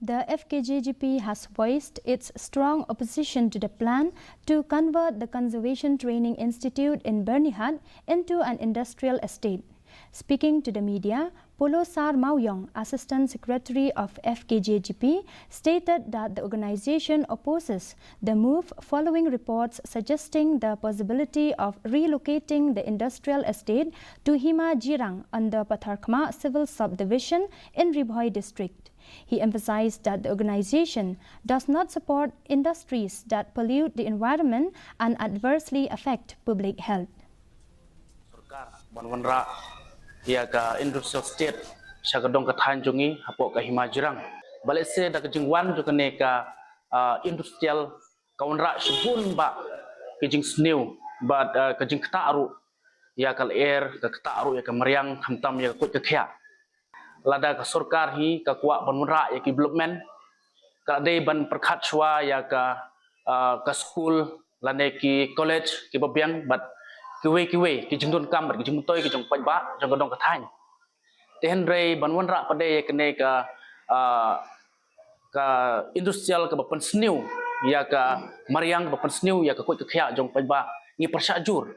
The Fkjgp has voiced its strong opposition to the plan to convert the Conservation Training Institute in Bernihat into an industrial estate. Speaking to the media, Polo Sar Mauyong, Assistant Secretary of Fkjgp, stated that the organization opposes the move following reports suggesting the possibility of relocating the industrial estate to Hima Jirang under Patharkhma Civil Subdivision in Ribhoi District. He emphasized that the organization does not support industries that pollute the environment and adversely affect public health. Ya ka industrial state syakadong ka tanjungi hapo ka Hima Jirang balik se da kejingwan ju kene ka industrial kaunra subun ba kejing snew ba kejing kata aru ya kal air ka kata aru ya ka meriang hamtam ya kut ka khya lada ka sarkar hi ka kwa banra ya ki development ka dei ban perkhat chwa ya ka school lane ki college ki babyang but kiwe ki jingdon kam ki jing toy ki jong paj ba jong gadong ka thang ten rei banwan ra pade kene ka industrial ka bapan snew ya ka mariang bapan snew ya ka koi ka khya jong paj ba ni persajur